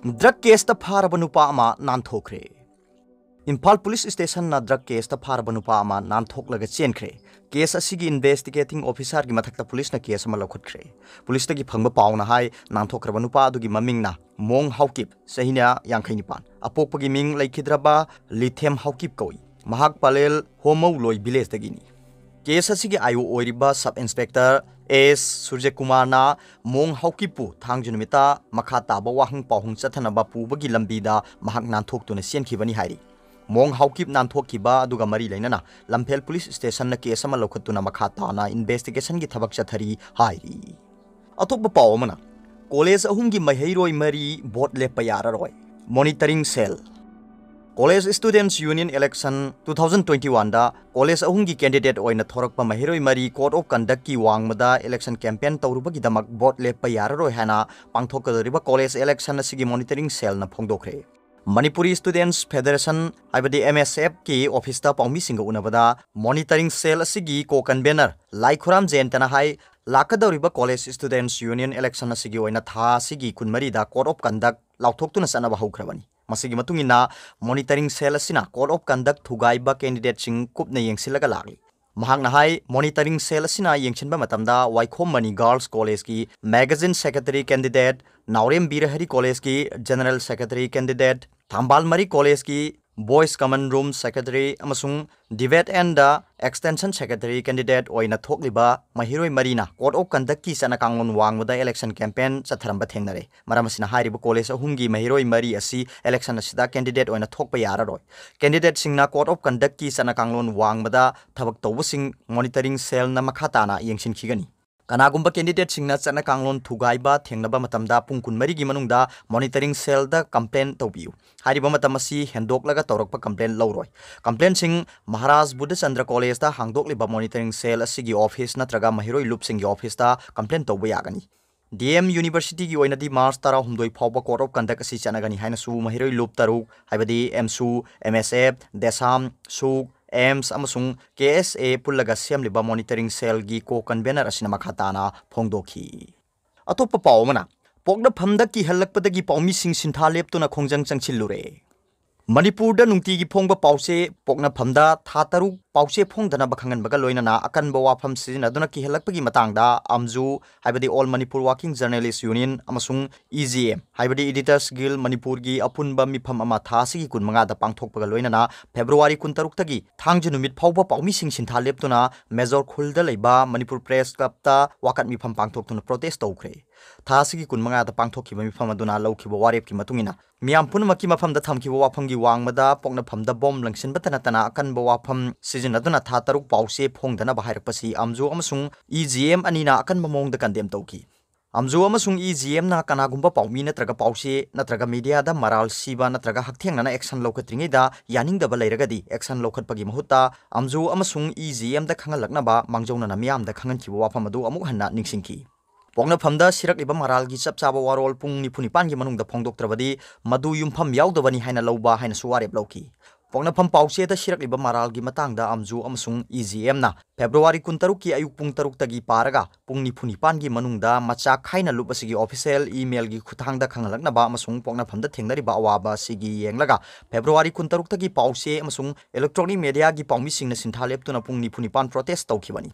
Drug case फारब नुपा अमा नानथोखरे। Imphal police station ना drug case फारब नुपा अमा नानथोखलगा चेनखरे। केस असिगी इन्वेस्टिगेटिंग ऑफिसर की मथक्ता पुलिस ना केस अमा लौखटखरे। पुलिस तगी फंगबा पाउना हाय नानथोखरबा नुपा अदुगी ममिंगना मोंग हाउकिप सहिना यांखैनिपान अपोकपगी मिंग लैखिद्रबा लिथेम हाउकिप कौई महाक पालेल होमौ लोई विलेज तगिनी। केस असिगी आयु ओइरिबा sub inspector S Surya Kumar ना मोंग हाउकिपु थांगजु नुमिता मखा ताबा वाहंग पाहुंग चथनबा पुबगी लंबीदा महाक नानथोक्तुना सेनखिबनी हाइरी। मोंग हाउकिप नानथोक्खिबा अदुगा मरी लैनना लंफेल पुलिस स्टेशन ना केस अमा लौखत्तुना मखा ताना इन्वेस्टिगेशन की थबक चथरी हाइरी। अतोप पाव अमना कॉलेज अहुंगी महैरोय मरी बोट लेपा याररोय monitoring cell. College students union election 2021 दा कॉलेज अहुंगी कैंडिडेट ओइना थोरकपा महिरोय मरी कोड ऑफ कंडक्ट की वांगमदा इलेक्शन कैंपेन तौरुबगिदमक बोट लेपा याररोय हाना पांगथोकदरिबा कॉलेज इलेक्शन असिगी मॉनिटरिंग सेल ना फोंदोखरे। मणिपुरी स्टूडेंट्स फेडरेशन हाइबदी MSF की ऑफिस ता पाउमी सिंग उनबदा मॉनिटरिंग सेल असिगी को कन्वेनर लाइखुराम जयंतना हाई लाकदौरिबा कॉलेज स्टूडेंट्स यूनियन इलेक्शन असिगी ओइना था असिगी कुनमरीदा कोड ऑफ कंडक्ट लाउथोक्तुना सनबा हौखरबनी। मसिगी मतुंगिना मॉनिटरिंग सेल असिना कोड ऑफ कंडक्ट थुगाइबा कैंडिडेट सिंग कुपना येंगसिलगा लागली। महांगना हाई मॉनिटरिंग सेल असिना येंगसिनबा मतमदा वाइखोम मनी गर्ल्स कॉलेज की magazine secretary candidate Naorem Birhari college की जनरल सेक्रेटरी कैंडिडेट थांबालमरी कॉलेज की बॉयज कॉमन रूम सेक्रेटरी अमसुंग debate and extension secretary candidate ओइना थोकलिबा महिरोय मरीना कोड ऑफ कंडक्ट की सना कांगलोन वांगबदा इलेक्शन कैंपेन चथरंबा थेंगनरे। मरमसिना हारिबा कॉलेज अहुंगी महिरोय मरी असि इलेक्शन असिदा कैंडिडेट ओइना थोकपा याररोय। कैंडिडेट सिंगना कोड ऑफ कंडक्ट की सना कांगलोन वांगबदा थबक तौबसिंग मॉनिटरिंग सेल ना मखाताना येंगसिनखिगनी। कनागुंबा कैंडिडेट सिंगना चना कांगलोन थुगाइबा थेंगनबा मतमदा पुंग कुनमरीगी मनुंगदा मॉनिटरिंग सेल दा कंप्लेन तौबियु। हारिबा मतम असि हेंदोकलगा तौरकपा कंप्लेन लौरोय। कंप्लेन सिंग महाराज बुद्धचंद्र कॉलेज दा हांगदोकलिबा मॉनिटरिंग सेल असिगी ऑफिस नत्रगा महिरोय लुप सिंगी ऑफिस दा कंप्लेन तौबा यागनी। DM यूनिवर्सिटी की ओइनदी मार्च 13 फाउबा कोड ऑफ कंडक्ट असि चनगनी हाइनसु महिरोय लुप तरुक हाइबदी MSU MSF देसाम सुक एम्स अमसुंग KSA पुल्लगा सेमलिबा मॉनिटरिंग सेल की को कन्वेनर असिना मखाताना फोंदोखी। अतोप पावमना पोगना फमदा की हल्लकपदगी पाउमी सिंग सिंथा लेपतुना खोंजंग चंगचिल्लुरे। मणिपुर नुंती की फोंग पाउसे पोगना फमदा था तरुक पाउसे फोंगदना बखंगनबगा लोइनना अकनबा वाफम सिजिनदुना की हल्लकपगी मतंगदा अमजू हाइबदी all Manipur working journalist union अमसुंग EGM हाइबदी एडिटर्स गिल्ड मणिपुर की अपुनबा मिफम अमा थासिगी कुनमंगादा पांगथोकपगा लोइनना फेब्रुवारी 23 तगी थांगजु नुमित फाउबा पाउमी सिंग सिंथा लेपतुना मेजर खुलदा लेबा मणिपुर प्रेस क्लबता वाकत मिफम पांगथोकतुना प्रोटेस्ट तौखरे। थासिगी कुनमंगादा पांगथोकिबा मिफम अदुना लौखिबा वारेपकी मतुंगिना मियाम पुनमकी मफमदा थमखिबा वाफमगी वांगमदा पोगना फमदा बॉम्ब लंगसिनबतना तना अकनबा वाफम सिजिनदुना था तरुक पाउसे फोंगदना बाहायरकपसी अमजू अमसुंग EGM अनिना अकनबा मोंगदा कंडेम तौकी। अमजू अमसुंग EGM ना कनागुंबा पाउमी नत्रगा पाउसे नत्रगा मीडिया दा मराल सीबा नत्रगा हकथेंगना एक्शन लौखत्रिङैदा यानिंगदबा लैरगदी एक्शन लौखत्पगी महुत्ता अमजू अमसुंग EGM दा खंगलकनबा मांगजौना मियामदा खंगनखिबा वाफम अदु अमुक हन्ना निंगसिंखी। पोगनाफमदा सिरकलिबा मरालगी चपचाबा वारोल पुंग निफुनिपानगी मनुंगदा फोंदोक्त्रबदी मदु युमफम याउदबनी हाइना लौबा हाइना सुवारेब लौकी। पोगनाफम पाउसेदा सिरकलिबा मरालगी मतंगदा अमजू अमसुंग EGM ना फेब्रुवारी 23 की अयुक पुंग 3 तगी पारगा पुंग निफुनिपानगी मनुंगदा मचा खाइना लुपसिगी ऑफिशियल ईमेल की खुथांगदा खंगलकनबा अमसुंग पोगनाफमदा थेंगनरिबा अवाबा सिगी येंगलगा फेब्रुवारी 23 तगी पाउसे अमसुंग इलेक्ट्रॉनिक मीडिया की पाउमीसिंगना सिंथालेपतुना पुंग निफुनिपान प्रोटेस्ट तौखिबनी।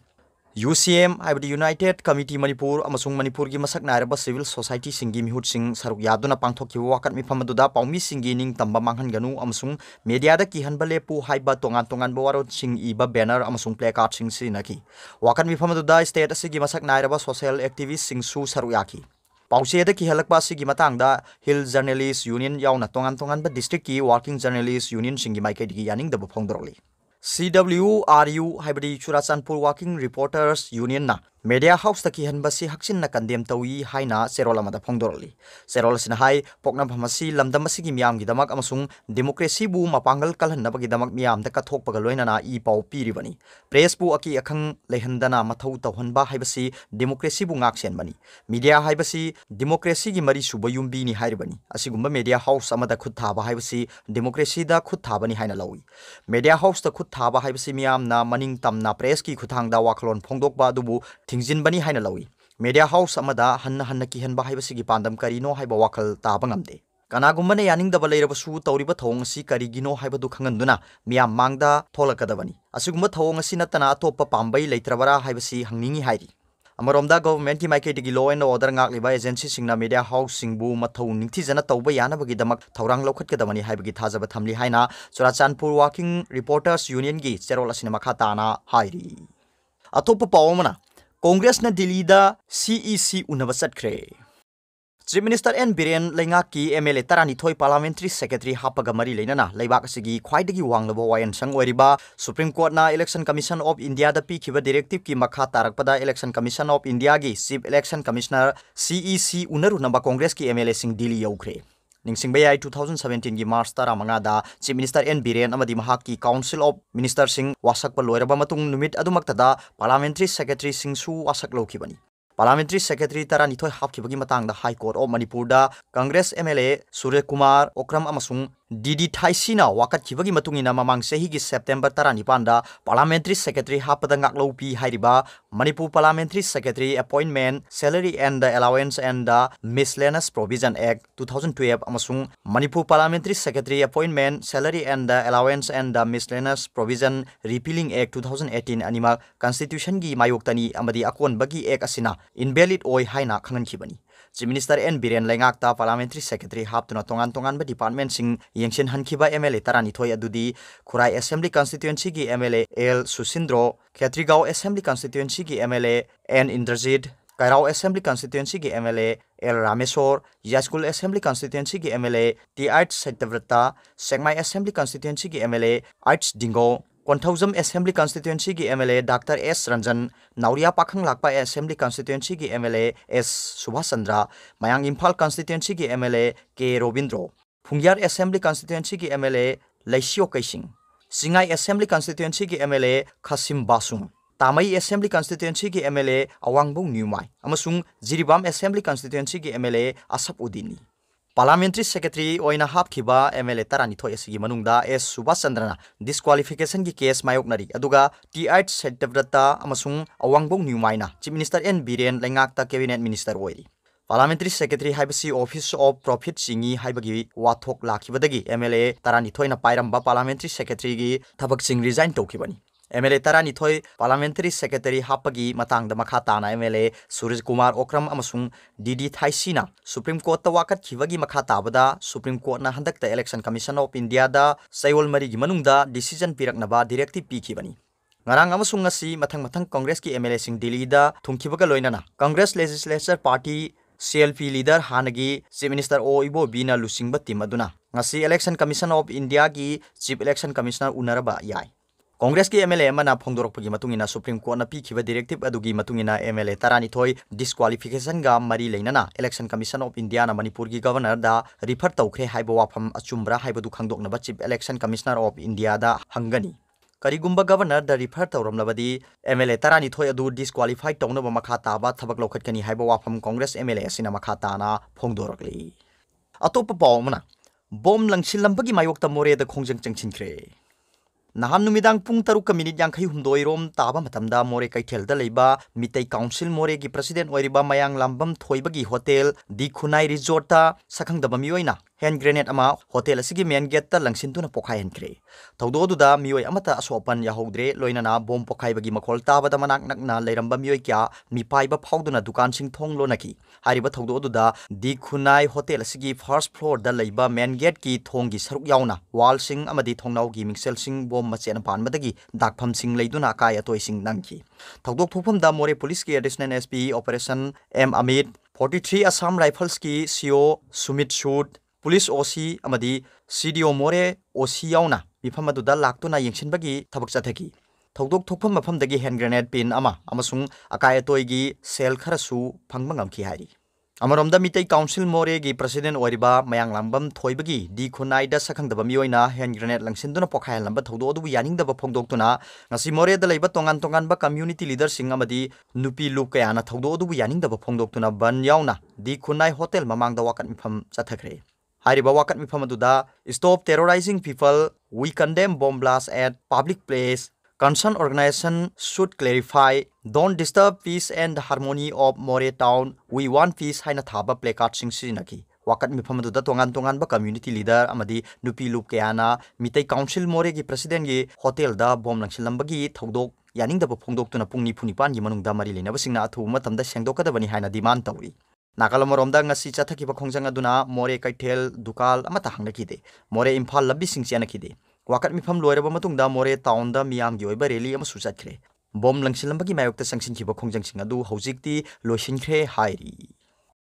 UCM हाइबदी यूनाइटेड कमिटी मणिपुर अमसुंग मणिपुर की मसक नायरबा सिविल सोसाइटी सिंगी मिहुत सिंग सरुक यादुना पांगथोकिबा वाकत मिफमदुदा पाउमी सिंगी निंग तंबा मांगहनगनु अमसुंग मीडियादा किहनबा लेपु हाइबा तोंगान तोंगान बवारो सिंग इबा बैनर अमसुंग प्ले कार्ड सिंग सिनकी वाकत मिफमदुदा स्टेट असिगी मसक नायरबा सोशल एक्टिविस्ट सिंग सु सरुक याकी। पाउसेदा की हलकपा सिगी मतंगदा हिल जर्नलिस्ट यूनियन याउना तोंगान तोंगान डिस्ट्रिक्ट की वर्किंग जर्नलिस्ट यूनियन सिंगी माइकेडी यानिंगदबा फोंदरोली। CWRU हाइबदी चुराचानपुर वर्किंग रिपोर्टर्स यूनियन ना मीडिया हाउस तकी हनबसी हक्सिन कंडेम तौई हाइना सेरोल अमदा फोंदोरली। सेरोल सिना हाई पोकना भमसी लमदम असिगी मियाम की दमक अमसुंग डेमोक्रेसी बु मपांगल कलहनबगी दमक मियाम द कथोकपगा लोइनना ई पाउ पीरिबनी। प्रेस बु अकी अखंग लेहंदना मथौ तौहनबा हाइबसी डेमोक्रेसी बु ngaकसेनबनी। मीडिया हाइबसी डेमोक्रेसी की मरी सुब युम्बीनी हाइरबनी। असिगुंबा मीडिया हाउस अमदा खुद थाबा हाइबसी डेमोक्रेसी दा खुद थाबनी हाइना लौई। मीडिया हाउस दा खुद थाबा हाइबसी मियामना मनिंग तमना प्रेस की खुथांगदा वाखलोन फोंदोकबा दुबु थिंगजिनबनी हाइना लौई। मीडिया हाउस अमदा हन्न हन्न की हनबा हाइबसिगी पांदम करिनो हाइबा वाखल ताबा ngamde। कनागुम्बने यानिंगदब लेरबसु तौरिबा थौंग असि करिगिनो हाइबदु खंगनदुना मियाम मांगदा थोलकदबनी असिगुम्बा थौंग असि नतना अतोप्पा पाम्बै लेत्रबरा हाइबसि हंनिंगी हाइरि अमरोमदा गवर्नमेंट की माइकेटिगी law and order ngakliba agency सिंगना मीडिया हाउस सिंगबु मथौ निंगथिजना तौबा यानबगी दमक थौरांग लौखटकदबनी हाइबगी थाजबा थमली हाइना चुराचानपुर वर्किंग रिपोर्टर्स यूनियन की चेरोल असिना मखा ताना हाइरि अतोप्पा पावमना कांग्रेस न दिल्ली दा CEC उनबा चटख्रे चीफ मिनिस्टर एन बीरेन लेंगा की MLA तरानिथोई पार्लियामेंट्री सेक्रेटरी हापगा मरी लेना लेबाक असिगी ख्वाइदगी वांगलबो वायनसंग ओरिबा सुप्रीम कोर्ट ना इलेक्शन कमीशन ऑफ इंडिया दा पीखिबा डायरेक्टिव की मखा तारकपदा इलेक्शन कमीशन ऑफ इंडिया की चीफ इलेक्शन कमिश्नर CEC उनरु नंबा कांग्रेस की MLA सिंह दिल्ली यौख्रे निंगसिंग बेयाई 2017 की मार्च तारा मंगादा चीफ मिनिस्टर एन बीरेन अमदी महाक की काउंसिल ऑफ मिनिस्टर सिंह वासक लोरबा मतुंग नुमित अदुमक्तदा पार्लियामेंट्री सेक्रेटरी सिंहसु वासक लौखिबनी पार्लियामेंट्री सेक्रेटरी तरानिथोई हापखिबगी मतंगदा हाई कोर्ट ऑफ मणिपुर दा कांग्रेस MLA सूर्य कुमार ओक्रम अमसुंग DD थाइसीना वाकतखिबगी मतुंगिना ममांग सेहिगी सेप्टेम्बर तरानिपानदा पार्लियामेंट्री सेक्रेटरी हापदा ngakloupi हाइरिबा Manipur parliamentary secretary appointment salary and the allowance and the miscellaneous provision act 2012 अमसुंग Manipur parliamentary secretary appointment salary and the allowance and the miscellaneous provision repealing act 2018 अनिमा कॉन्स्टिट्यूशन की मायोक्तनी अमदी अकोनबगी एक्ट असिना इनवैलिड ओय हाइना खंगनखिबनी चीफ मिनिस्टर एन बीरेन लेंगाक्ता पार्लियामेंट्री सेक्रेटरी हापतुना तोंगान तोंगान डिपार्टमेंट सिंह यंगसिन हनखिबा MLA तरानिथोई अदुदी खुराई असेंबली कॉन्स्टिट्यूएंसी की MLA L Susindro Khetrigao assembly constituency की MLA N Indrajit Keirao assembly constituency की MLA L Rameshwar Yaiskul assembly constituency की MLA टी आइट सत्यव्रता सेगमाई असेंबली कॉन्स्टिट्यूएंसी की MLA आइट्स डिंगो कोंथौजम असेंबली कॉन्स्टिट्यूएंसी की MLA doctor S Ranjan Naoriya Pakhanglakpa assembly constituency की MLA S Subhash Chandra Mayang Imphal constituency की MLA K Robindro Phungyar assembly constituency की MLA Leishiyo Keishing Chingai assembly constituency की MLA Khashim Vashum Tamei assembly constituency की MLA अवांगबो न्यूमाई अमसुंग जिरीबाम असेंबली कॉन्स्टिट्यूएंसी की MLA असफ उद्दीनी पार्लियामेंट्री सेक्रेटरी ओइना हापखिबा MLA तरानिथोई असिगी मनुंगदा S सुभाष चंद्रना डिस्क्वालिफिकेशन की केस मायोकनरी अदुगा T8 सत्यव्रता अमसुंग अवांगबो न्यूमाइना चीफ मिनिस्टर एन बीरेन लेंगाक्ता कैबिनेट मिनिस्टर ओइरी पार्लियामेंट्री सेक्रेटरी हाइबसी ऑफिस ऑफ प्रॉफिट सिंगी हाइबगी वाथोक लाखिबदगी MLA तरानिथोइना पाइरंबा पार्लियामेंट्री सेक्रेटरी की थबक सिंग रिजाइन तौखिबनी MLA तरानिथोई पार्लियामेंट्री सेक्रेटरी हापगी मतंगदा मखा ताना MLA सूर्य कुमार ओक्रम अमसुंग DD थाइसीना सुप्रीम कोर्ट वाकत खिबगी मखा ताबदा सुप्रीम कोर्ट ना हंदकता इलेक्शन कमीशन ऑफ इंडिया दा सैवल मरीगी मनुंगदा डिसीजन पिरकनबा डायरेक्टिव पीखिबनी ngarang amasung ngasi mathang mathang Congress की MLA सिंग दिल्ली दा थुंखिबगा लोइनाना Congress legislature party CLP leader हानगी चीफ मिनिस्टर ओ इबो बीना लुसिंगबा टीम अदुना ngasi election commission of India की चीफ इलेक्शन कमिश्नर उनरबा याय कांग्रेस की MLA मना फोंदोरकपगी मतुंगिना सुप्रीम कोर्ट ना पीखिबा डायरेक्टिव अदुगी मतुंगिना MLA तरानिथोई डिस्क्वालिफिकेशन गा मरी लेनाना इलेक्शन कमीशन ऑफ इंडिया ना मणिपुर की गवर्नर दा रिफर तौखरे हाइबो वाफम अचुमब्रा हाइबदु खांगदोकनबा chief election commissioner of India दा हंगनी करिगुम्बा गवर्नर दा रिफर तौरमलबदी MLA तरानिथोई अदु डिस्क्वालिफाइड तौनबा मखा ताबा थबक लौखटकनी हाइबो वाफम कांग्रेस MLA सिना मखा ताना फोंदोरकली अतोप पावमना बॉम लंगसिलंबगी मायोक्ता मोरेदा खोंजंग चंगचिनख्रे नहान नुमिदांग पुंग तरुक मिनिट यांखै हुमदोइरोम ताबा मतमदा मोरे कैथेलदा लेबा मितै काउंसिल मोरे की प्रेसिडेंट ओइरिबा मयांग लांबम थोइबगी होटल दि खुनाई रिजोर्ट सखंगदबा मियोइना हैंड ग्रेनेड अमा होटल असिगी मेन गेट ता लंगसिनतुना पोखायनख्रे थौदोदुदा मियोइ अमता असोपन याहौद्रे लोइनाना बॉम पोखाइबगी मखोल ताबदा मनाक नकना लेरंबा मियोइ क्या मिपाइबा फाउदुना दुकान सिंग थोंग लोनकी हारिबा थौदोदुदा दि खुनाई होटल असिगी फर्स्ट फ्लोर दा लेबा मेन गेट की थोंगी सरुक याउना वाल सिंग अमदी थोंनाउगी मिक्सेल सिंग बॉम मचेन पानबदगी दाखफम सिंग लेदुना काय अतोय सिंग नंकी थौदोक थोफमदा मोरे पुलिस की additional SP operation M Amit 43 Assam rifles की CO सुमित सूद पुलिस OC अमदी CDO मोरे OC याउना मिफम अदुदा लाक्तुना यंगसिनबगी थबक चथकी थौदोक थोफम मफमदगी हैंड ग्रेनेड पिन अमा अमसुंग अकाय अतोयगी सेल खरसु फंगबा ngamki हारि अमरोमदा मितै काउंसिल मोरे की प्रेसिडेंट ओइरिबा मयांग लांबम थोइबगी दि खुनाइदा सखंगदबा मियोइना हैंड ग्रेनेड लंगसिनदुना पोखायल लंबा थौदोदुबु यानिंगदबा फोंदोक्तुना ngasi मोरेदा लेबा तोंगान तोंगानबा कम्युनिटी लीडर सिंग अमदी नुपी लुप कयाना थौदोदुबु यानिंगदबा फोंदोक्तुना बन याउना दि खुनाई होटल ममांगदा वाकत मिफम चथखरे हारिबा वाकत मिफम अदुदा stop terrorising people we condemn bomb blast at public place concerned organization should clarify don't disturb peace and harmony of More town we want peace haina thaba placard sing sinaki वाकत मिफम अदुदा तोंगान तोंगान बा कम्युनिटी लीडर अमदी नुपी लुप कयाना मितै council Moreh की president गी hotel दा Baum लंगसिलंबगी थौदोक यानिंगदब फोंदोक्तुना पुंग निफु निपान गी मनुंगदा मरी लेनबसिंगना अथु मतमदा सेंगदोकदबनी हाइना demand तौरी नागालमरोमदा ngasi chathaki khongjang aduna more kaithel dukal amata hangnakide more imphal labbi singchanakide wakat mifam loiraba matungda more town da miyam gi oiba rally ama suchatkre bom langsilambagi mayokta sangsinkiba khongjang sing adu hojikti loisinkhre hairi